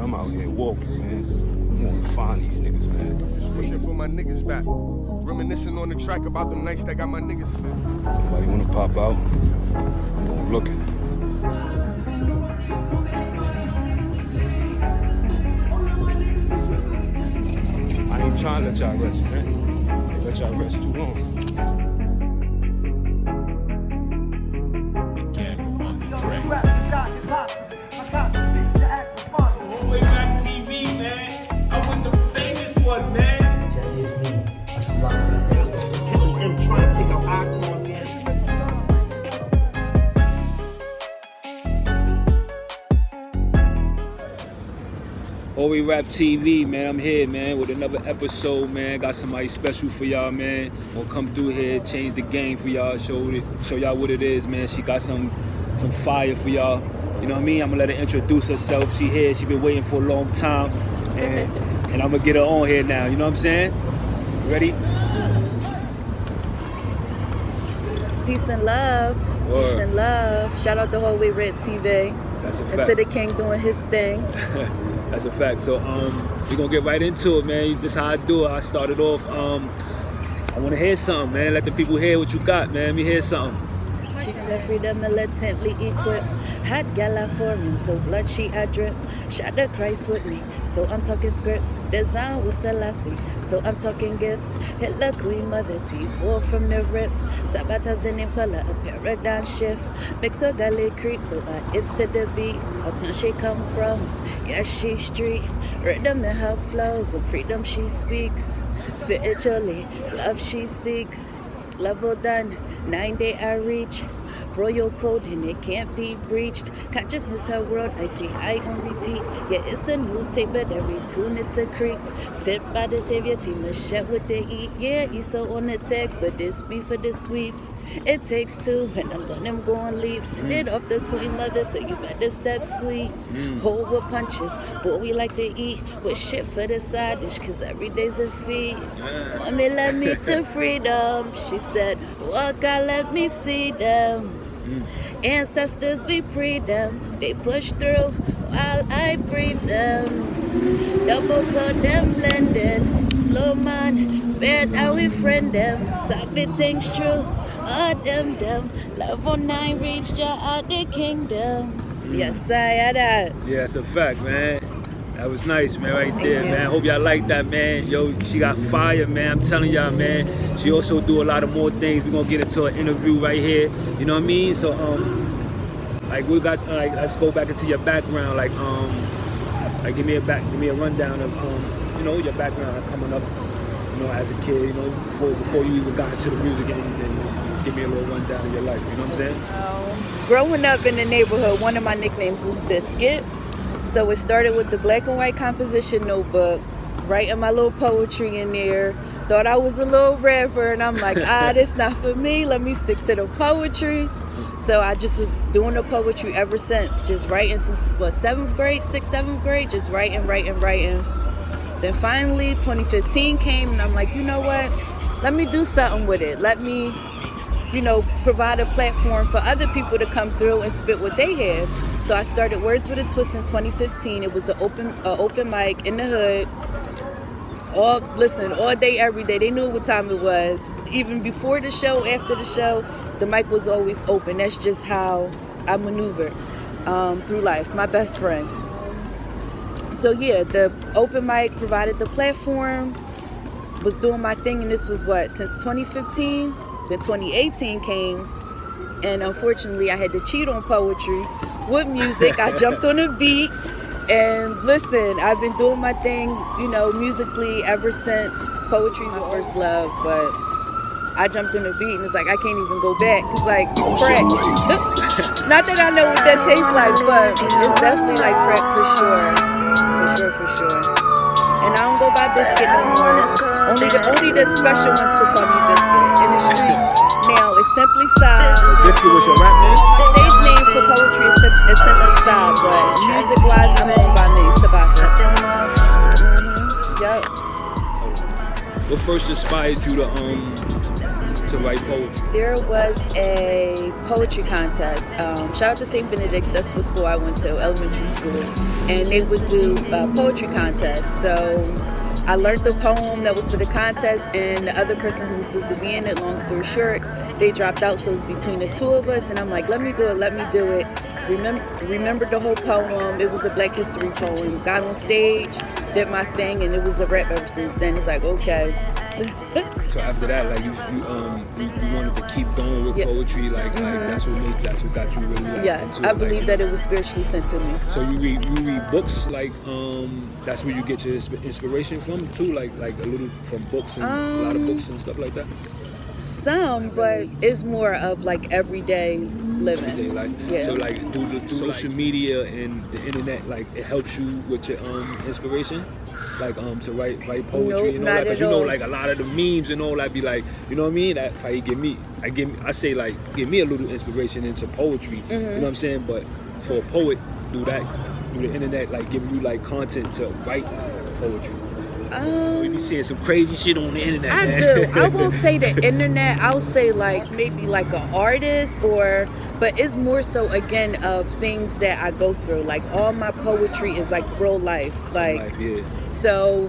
I'm out here walking, man. I'm gonna find these niggas, man. Just wishing for my niggas back. Reminiscing on the track about them nights that got my niggas back. Nobody wanna pop out? I'm looking. I ain't trying to let y'all rest, man. They let y'all rest too long. Way back TV, man. I'm with the famous one, man. Just use me. I'm rocking the I'm trying to take out icons, man. Ori Rap TV, man. I'm here, man, with another episode, man. Got somebody special for y'all, man. Gonna come through here, change the game for y'all, show y'all what it is, man. She got some fire for y'all. You know what I mean? I'm gonna let her introduce herself. She here. She been waiting for a long time, and I'm gonna get her on here now. You know what I'm saying? Ready? Peace and love. Word. Peace and love. Shout out to Ori Rap TV. That's a And fact. to the king doing his thing. That's a fact. So we're gonna get right into it, man. This is how I do it. I started off. I wanna hear something, man. Let the people hear what you got, man. Let me hear something. She said freedom militantly equipped. Hot gala foreign, so blood she I drip. Shot the Christ with me, so I'm talking scripts. Design with Selassie, so I'm talking gifts. Hitler Queen Mother T, war from the rip. Sabata's the name color, a paradigm shift. Mix a galley creep, so I ips to the beat. Uptown she come from, yeah she street. Rhythm in her flow, with freedom she speaks. Spiritually, love she seeks. Level done, 9-day I reach. Royal code and it can't be breached. Consciousness her world, I feel I on repeat. Yeah, it's a new tape, but every tune it's a creep. Sit by the savior team, a shut with the E. Yeah, Esau on the text, but this be for the sweeps. It takes two, and I'm done them going leaps. It off the queen mother, so you better step sweet. Hold with punches, boy we like to eat. With shit for the side dish, cause every day's a feast. Mommy led me to freedom. She said, walk out, let me see them. Ancestors, we breed them. They push through while I breathe them. Double code them blended. Slow man, spirit how we friend them. Talk the things true. All them. Level 9 reached ya out the kingdom. Yes, I had that. Yeah, that's a fact, man. That was nice, man, right there, you. man. Hope y'all like that, man. Yo, she got fire, man. I'm telling y'all, man. She also do a lot of more things. We're gonna get into an interview right here. You know what I mean? So, like we got, let's go back into your background. Like give me a rundown of, you know, your background coming up, you know, as a kid. You know, before you even got into the music and anything. Just give me a little rundown of your life. You know what I'm saying? Growing up in the neighborhood, one of my nicknames was Biscuit. So it started with the black and white composition notebook, writing my little poetry in there. Thought I was a little rapper, and I'm like, this not for me. Let me stick to the poetry. So I just was doing the poetry ever since, just writing since, 6th, 7th grade, just writing. Then finally, 2015 came, and I'm like, you know what? Let me do something with it. Let me, you know, provide a platform for other people to come through and spit what they have. So I started Words with a Twist in 2015. It was an open mic in the hood. All day, every day. They knew what time it was. Even before the show, after the show, the mic was always open. That's just how I maneuver through life. My best friend. So yeah, the open mic provided the platform. Was doing my thing, and this was since 2015. Then 2018 came, and unfortunately I had to cheat on poetry with music. I jumped on a beat, and listen, I've been doing my thing, you know, musically ever since. Poetry's my first love, but I jumped on a beat, and it's like I can't even go back. It's like crack. Not that I know what that tastes like, but it's definitely like crack for sure. And I don't go by Biscuit no more. Only the special ones could call me Biscuit. In the streets now, it's simply Saba. Biscuit was your rap name? The stage name for poetry is simply Saba, but music-wise, I'm known by me, Sabata. Yup. What first inspired you to to write poetry? There was a poetry contest. Shout out to St. Benedict's. That's what school I went to, elementary school. And they would do poetry contests. So I learned the poem that was for the contest, and the other person who was supposed to be in it, long story short, they dropped out. So it was between the two of us. And I'm like, let me do it. Remembered the whole poem. It was a Black History poem. Got on stage, did my thing, and it was a rap ever since then. It's like, okay. So after that, like you wanted to keep going with poetry, like that's what got you really. Like, yes, I believe that it was spiritually sent to me. So you read books, like that's where you get your inspiration from too, like a little from books and a lot of books and stuff like that. Some, but it's more of like everyday living. Everyday life. Yeah. So like through social media and the internet, like it helps you with your inspiration. Like to write poetry, nope, and all that, because all. like a lot of the memes and all that be like, you know what I mean? That probably give me a little inspiration into poetry. You know what I'm saying? But for a poet, through the internet, like giving you like content to write poetry. We be seeing some crazy shit on the internet. I man. do. I won't say the internet. I'll say like maybe like an artist, but it's more so again of things that I go through. Like all my poetry is like real life. Like so.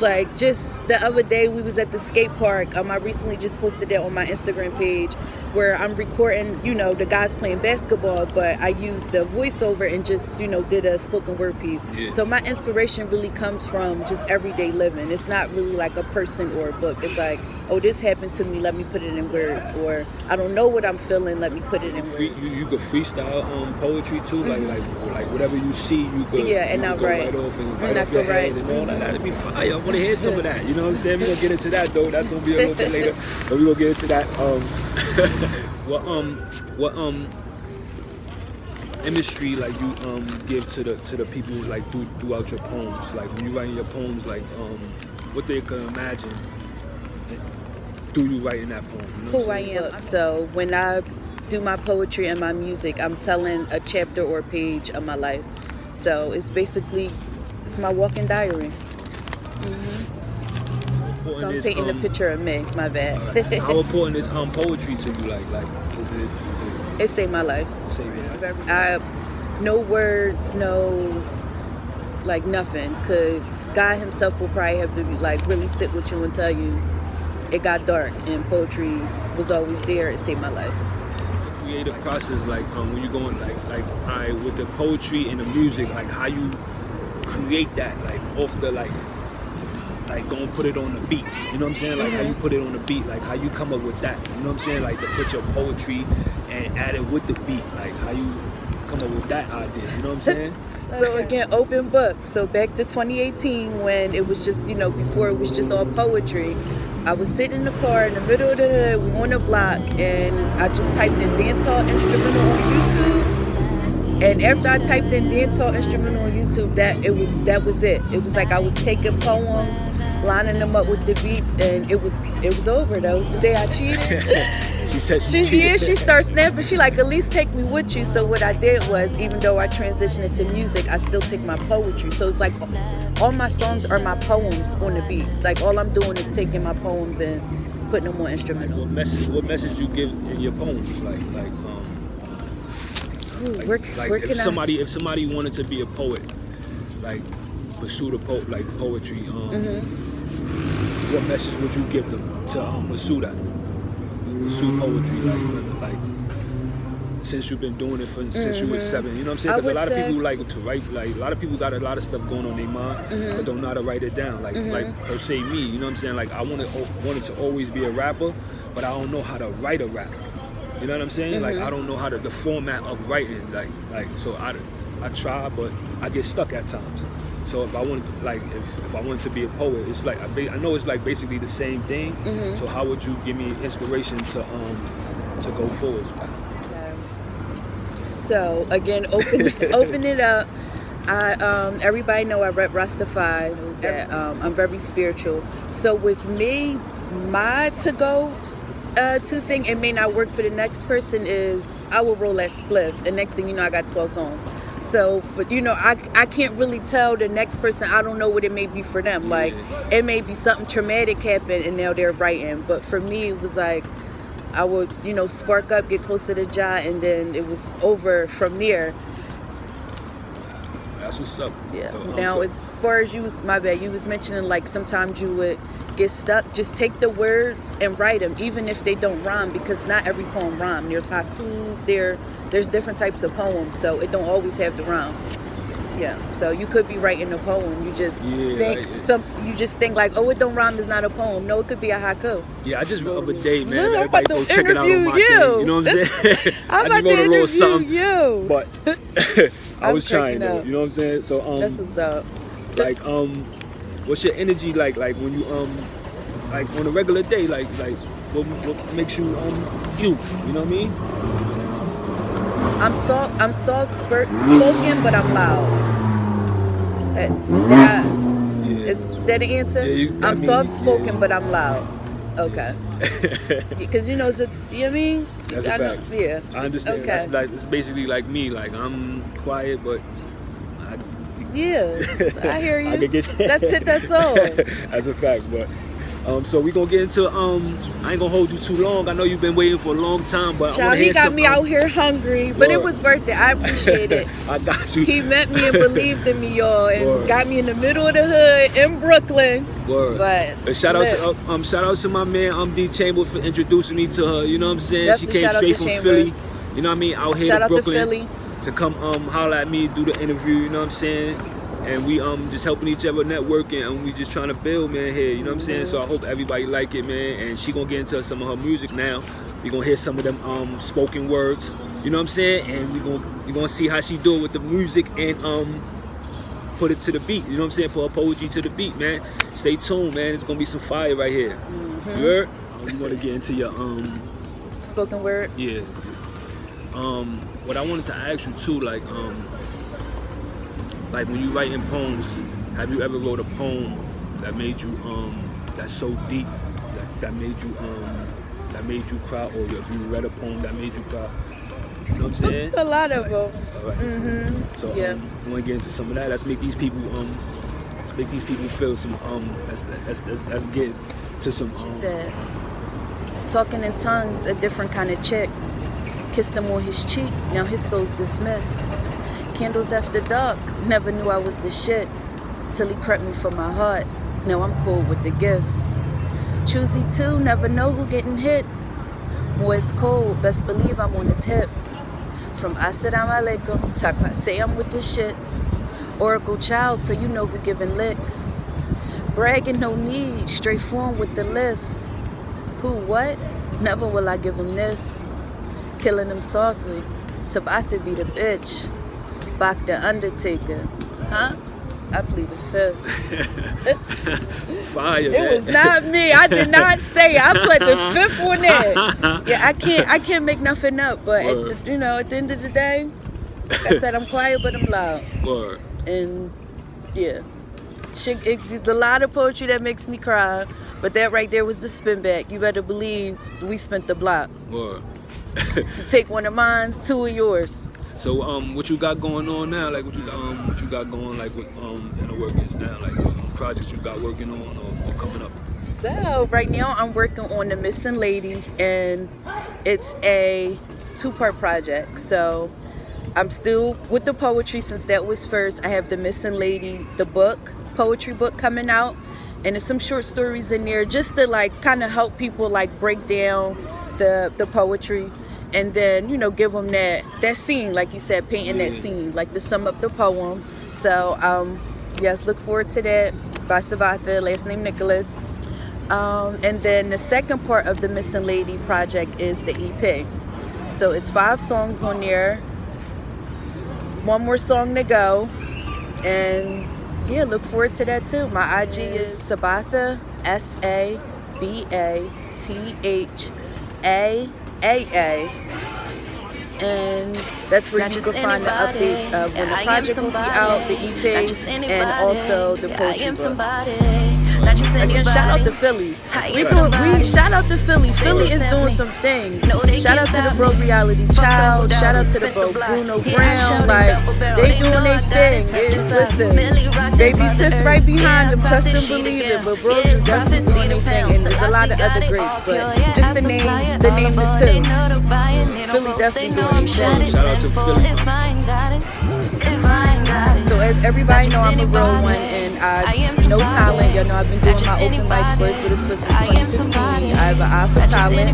Like just the other day we was at the skate park. I recently just posted that on my Instagram page where I'm recording, the guys playing basketball, but I used the voiceover and just, did a spoken word piece. Yeah. So my inspiration really comes from just everyday living. It's not really like a person or a book. It's like, oh, this happened to me, let me put it in words. Or I don't know what I'm feeling, let me put it in words. You could freestyle poetry too, like whatever you see, you could and you I could go write. right off and And right I off your could head write. and all that. That'd be fire. I want to hear some of that. You know what I'm saying? We're gonna get into that though. That's gonna be a little bit later, but we're gonna get into that. What imagery like you give to the people like throughout your poems, like when you writing your poems, like what they can imagine through you writing that poem. You know Who I am. So when I do my poetry and my music, I'm telling a chapter or a page of my life. So it's basically my walking diary. So I'm painting a picture of me. My bad. Right. How important is poetry to you? Like is it? It saved my life. It saved your life. No words, no like nothing. Could God Himself will probably have to like really sit with you and tell you it got dark, and poetry was always there. It saved my life. The creative process, like when you going with the poetry and the music, like how you create that, like off the like gonna put it on the beat. You know what I'm saying? Like how you put it on the beat, like how you come up with that. You know what I'm saying? Like to put your poetry and add it with the beat, like how you come up with that idea. You know what I'm saying? So again, open book. So back to 2018 when it was just, before it was just all poetry. I was sitting in the car in the middle of the hood, we on the block, and I just typed in dancehall instrumental on YouTube. And after I typed in dancehall instrumental on YouTube, that was it. It was like I was taking poems, lining them up with the beats, and it was over. That was the day I cheated. She said she cheated. Yeah, she started snapping. She like, at least take me with you. So what I did was, even though I transitioned into music, I still take my poetry. So it's like all my songs are my poems on the beat. Like all I'm doing is taking my poems and putting them on instrumentals. What message you give in your poems? If somebody wanted to be a poet, like pursue the poetry, what message would you give them to pursue that? Pursue poetry, like since you've been doing it since you were 7, you know what I'm saying? Because a lot of people like to write, like a lot of people got a lot of stuff going on in their mind, but don't know how to write it down. Like per se me, you know what I'm saying? Like I wanted to always be a rapper, but I don't know how to write a rap. You know what I'm saying? Like I don't know how the format of writing, so I try, but I get stuck at times. So if I wanted, if I wanted to be a poet, it's like I know it's like basically the same thing. So how would you give me inspiration to go forward with that? So again, open it up. Everybody know I rep Rastafari. That I'm very spiritual. So with me, my to-go thing, it may not work for the next person, is I will roll that spliff, and next thing you know, I got 12 songs. So, but I can't really tell the next person. I don't know what it may be for them. Like it may be something traumatic happened and now they're writing. But for me, it was like I would, spark up, get close to the job, and then it was over from there. That's what's up. Yeah. Now, as far as you was mentioning, like, sometimes you would get stuck. Just take the words and write them, even if they don't rhyme, because not every poem rhyme. There's haikus, there's different types of poems, so it don't always have to rhyme. Yeah, so you could be writing a poem. You just think like, oh, it don't rhyme, is not a poem. No, it could be a haiku. Yeah, I just wrote a day, man. Look, Everybody go check it out on my thing. You know what I'm saying? I'm I just wrote a little something. you. But I was trying though. You know what I'm saying? So that's what's up. Like what's your energy like when you like on a regular day, like what makes you you know what I mean? I'm soft spoken, but I'm loud. Is that the answer? Yeah, I'm soft spoken, but I'm loud. Okay. Because you know what I mean? That's a fact. Yeah. I understand. Okay. It's basically like me. Like, I'm quiet, but yeah, I hear you. I can get Let's hit that song. That's a fact. But so we gonna get into I ain't gonna hold you too long. I know you've been waiting for a long time, but Child, he got me out here hungry, but it was worth it. I appreciate it. I got you. He met me and believed in me, y'all, and got me in the middle of the hood in Brooklyn. Word. But shout out to my man D Chambers for introducing me to her. You know what I'm saying? Definitely she came straight from Chambers. Philly. You know what I mean? Out here shout to out Brooklyn to Philly. to come holler at me, do the interview. You know what I'm saying? And we just helping each other networking, and we just trying to build, man, here. You know what I'm saying? So I hope everybody like it, man. And she gonna get into some of her music now. We gonna hear some of them spoken words. You know what I'm saying? And we gonna see how she do it with the music and put it to the beat. You know what I'm saying? Put her poetry to the beat, man. Stay tuned, man. It's gonna be some fire right here. Mm-hmm. You heard? You wanna get into your spoken word? Yeah. What I wanted to ask you too, like when you writing poems, have you ever wrote a poem that made you that's so deep that made you cry, or if you read a poem that made you cry? You know what I'm saying? A lot of them. All right. Mm-hmm. So yeah. We want to get into some of that. Let's make these people feel some let's get to some She said, talking in tongues, a different kind of chick. Kissed him on his cheek, now his soul's dismissed. Candles after dark, never knew I was the shit. Till he crept me from my heart, now I'm cool with the gifts. Choosy too, never know who getting hit. Moist cold, best believe I'm on his hip. From Assalamu alaikum, Saba, say I'm with the shits. Oracle child, so you know who giving licks. Bragging, no need, straight form with the list. Who, what? Never will I give him this. Killing him softly, Sabata be the bitch. Bach the Undertaker. Huh? I plead the fifth. Fire, It man. was not me. I did not say it. I put the fifth one in. Yeah, I can't make nothing up. But at the end of the day, like I said, I'm quiet but I'm loud. Word. And yeah, it's a lot of poetry that makes me cry. But that right there was the spin back. You better believe we spent the block. Word. To take one of mine, two of yours. So what you got going on now? Like what you got going like with in the workings now? Like what projects you got working on or coming up? So right now I'm working on The Missing Lady, and it's a 2-part project. So I'm still with the poetry since that was first. I have The Missing Lady, the book, poetry book coming out, and there's some short stories in there just to like kind of help people like break down the poetry. And then, give them that scene, like you said, painting that scene, like to sum up the poem. So, yes, look forward to that. By Saba, last name Nicholas. And then the second part of the Missing Lady project is the EP. So it's 5 songs on there. 1 more song to go. And yeah, look forward to that too. My IG is Sabatha, SABATHAAA. And that's where you can find the updates of when the project will be out, the EP, and also the poetry book. Again, shout out to Philly. Shout out to Philly. Philly is doing some things. Shout out to the bro Reality Child. Shout out to the bro Bruno Brown. Like, they doing their thing. Listen, baby sis right behind them. Trust and believe it. But bros is definitely doing their thing. And there's a lot of other greats. But just the name the two. Philly definitely doing their thing. Shout out to Philly. So as everybody know, I'm a real one, and I know talent. Y'all know I've been doing my open mic Words with a Twist since 2015. I have an eye for talent.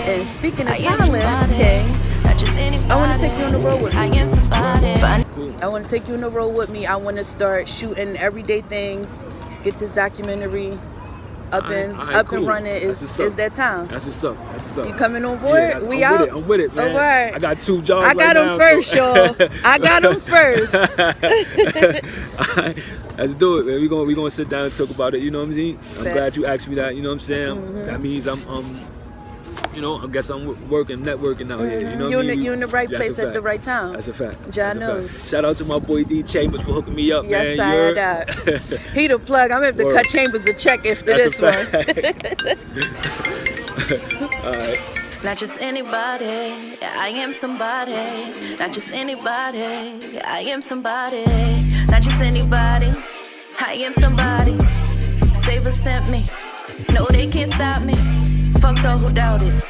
And speaking of talent, okay, I want to take you on the road with me. I want to take you on the road with me. I want to start shooting everyday things. Get this documentary up and running. Is that time? That's what's up. You coming on board? Yeah, we out? I'm with it, man. All right. I got 2 jobs I got right them now, first, so. y'all. I got them first. Alright, let's do it, man. We gonna sit down and talk about it. You know what I'm saying? I'm glad you asked me that. You know what I'm saying? That means I'm you know, I guess I'm working, networking out here. You know what I mean? You're in the right place at the right time. That's a fact. John knows. Shout out to my boy D Chambers for hooking me up, yes, man. He the plug. I'm gonna have to cut Chambers a check after this one. Alright. Not just anybody, I am somebody. Not just anybody, I am somebody. Not just anybody, I am somebody. Savior sent me, no they can't stop me. Fuck those who doubt it.